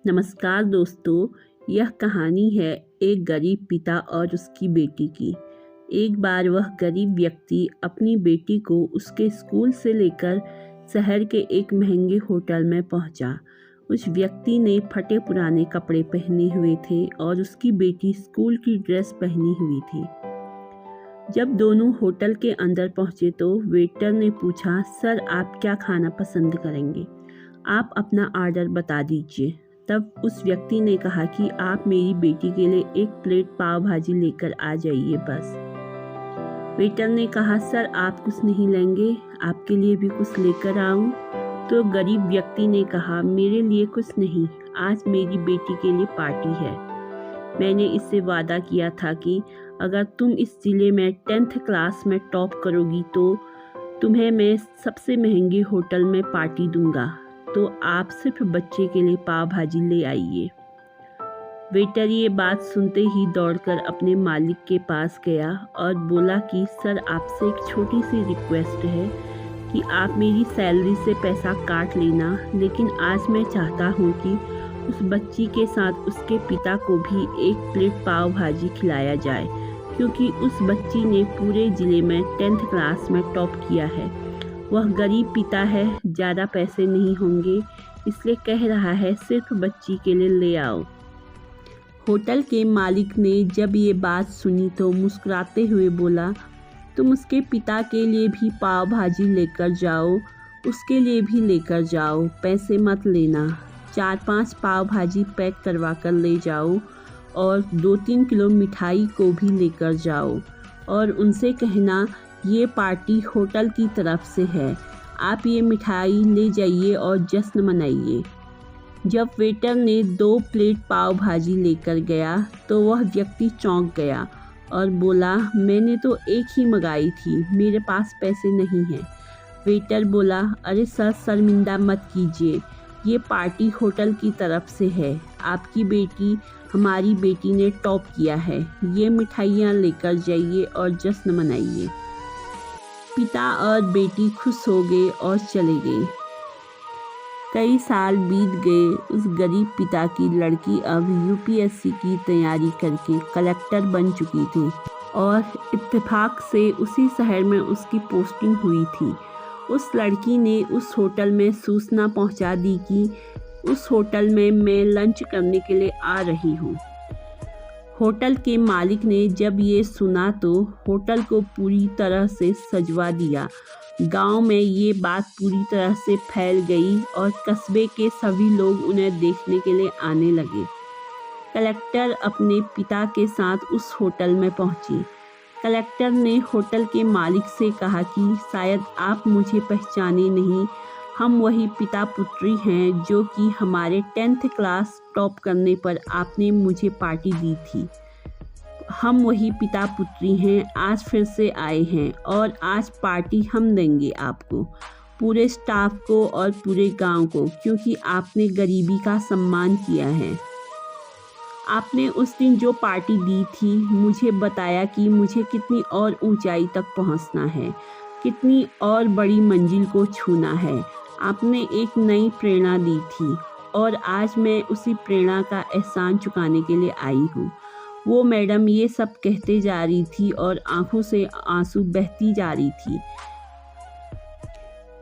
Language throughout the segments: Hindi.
नमस्कार दोस्तों, यह कहानी है एक गरीब पिता और उसकी बेटी की। एक बार वह गरीब व्यक्ति अपनी बेटी को उसके स्कूल से लेकर शहर के एक महंगे होटल में पहुंचा। उस व्यक्ति ने फटे पुराने कपड़े पहने हुए थे और उसकी बेटी स्कूल की ड्रेस पहनी हुई थी। जब दोनों होटल के अंदर पहुंचे तो वेटर ने पूछा, सर आप क्या खाना पसंद करेंगे? आप अपना ऑर्डर बता दीजिए। तब उस व्यक्ति ने कहा कि आप मेरी बेटी के लिए एक प्लेट पाव भाजी लेकर आ जाइए बस। वेटर ने कहा, सर आप कुछ नहीं लेंगे? आपके लिए भी कुछ लेकर आऊं? तो गरीब व्यक्ति ने कहा, मेरे लिए कुछ नहीं, आज मेरी बेटी के लिए पार्टी है। मैंने इससे वादा किया था कि अगर तुम इस जिले में 10th क्लास में टॉप करोगी तो तुम्हें मैं सबसे महंगे होटल में पार्टी दूंगा, तो आप सिर्फ बच्चे के लिए पाव भाजी ले आइए। वेटर ये बात सुनते ही दौड़कर अपने मालिक के पास गया और बोला कि सर आपसे एक छोटी सी रिक्वेस्ट है कि आप मेरी सैलरी से पैसा काट लेना, लेकिन आज मैं चाहता हूँ कि उस बच्ची के साथ उसके पिता को भी एक प्लेट पाव भाजी खिलाया जाए, क्योंकि उस बच्ची ने पूरे ज़िले में 10th क्लास में टॉप किया है। वह गरीब पिता है, ज़्यादा पैसे नहीं होंगे, इसलिए कह रहा है सिर्फ बच्ची के लिए ले आओ। होटल के मालिक ने जब ये बात सुनी तो मुस्कुराते हुए बोला, तुम उसके पिता के लिए भी पाव भाजी लेकर जाओ, उसके लिए भी लेकर जाओ, पैसे मत लेना। 4-5 पाव भाजी पैक करवा कर ले जाओ और 2-3 किलो मिठाई को भी लेकर जाओ और उनसे कहना ये पार्टी होटल की तरफ से है, आप ये मिठाई ले जाइए और जश्न मनाइए। जब वेटर ने 2 प्लेट पाव भाजी लेकर गया तो वह व्यक्ति चौंक गया और बोला, मैंने तो एक ही मंगाई थी, मेरे पास पैसे नहीं हैं। वेटर बोला, अरे सर शर्मिंदा मत कीजिए, ये पार्टी होटल की तरफ से है, आपकी बेटी हमारी बेटी ने टॉप किया है, ये मिठाइयाँ लेकर जाइए और जश्न मनाइए। पिता और बेटी खुश हो गए और चले गए। कई साल बीत गए। उस गरीब पिता की लड़की अब यूपीएससी की तैयारी करके कलेक्टर बन चुकी थी और इत्तेफाक से उसी शहर में उसकी पोस्टिंग हुई थी। उस लड़की ने उस होटल में सूचना पहुंचा दी कि उस होटल में मैं लंच करने के लिए आ रही हूँ। होटल के मालिक ने जब ये सुना तो होटल को पूरी तरह से सजवा दिया। गांव में ये बात पूरी तरह से फैल गई और कस्बे के सभी लोग उन्हें देखने के लिए आने लगे। कलेक्टर अपने पिता के साथ उस होटल में पहुंची। कलेक्टर ने होटल के मालिक से कहा कि शायद आप मुझे पहचाने नहीं, हम वही पिता पुत्री हैं जो कि हमारे 10th क्लास टॉप करने पर आपने मुझे पार्टी दी थी। हम वही पिता पुत्री हैं, आज फिर से आए हैं और आज पार्टी हम देंगे आपको, पूरे स्टाफ को और पूरे गांव को, क्योंकि आपने गरीबी का सम्मान किया है। आपने उस दिन जो पार्टी दी थी मुझे बताया कि मुझे कितनी और ऊंचाई तक पहुंचना है, कितनी और बड़ी मंजिल को छूना है। आपने एक नई प्रेरणा दी थी और आज मैं उसी प्रेरणा का एहसान चुकाने के लिए आई हूँ। वो मैडम ये सब कहते जा रही थी और आंखों से आंसू बहती जा रही थी।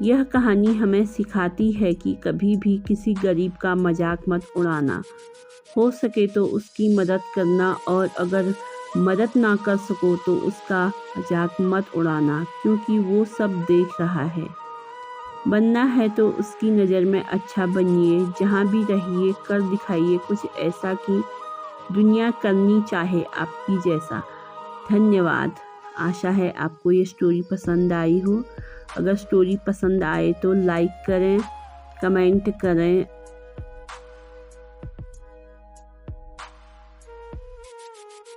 यह कहानी हमें सिखाती है कि कभी भी किसी गरीब का मजाक मत उड़ाना, हो सके तो उसकी मदद करना और अगर मदद ना कर सको तो उसका मजाक मत उड़ाना, क्योंकि वो सब देख रहा है। बनना है तो उसकी नज़र में अच्छा बनिए, जहाँ भी रहिए कर दिखाइए कुछ ऐसा कि दुनिया करनी चाहे आपकी जैसा। धन्यवाद। आशा है आपको ये स्टोरी पसंद आई हो। अगर स्टोरी पसंद आए तो लाइक करें, कमेंट करें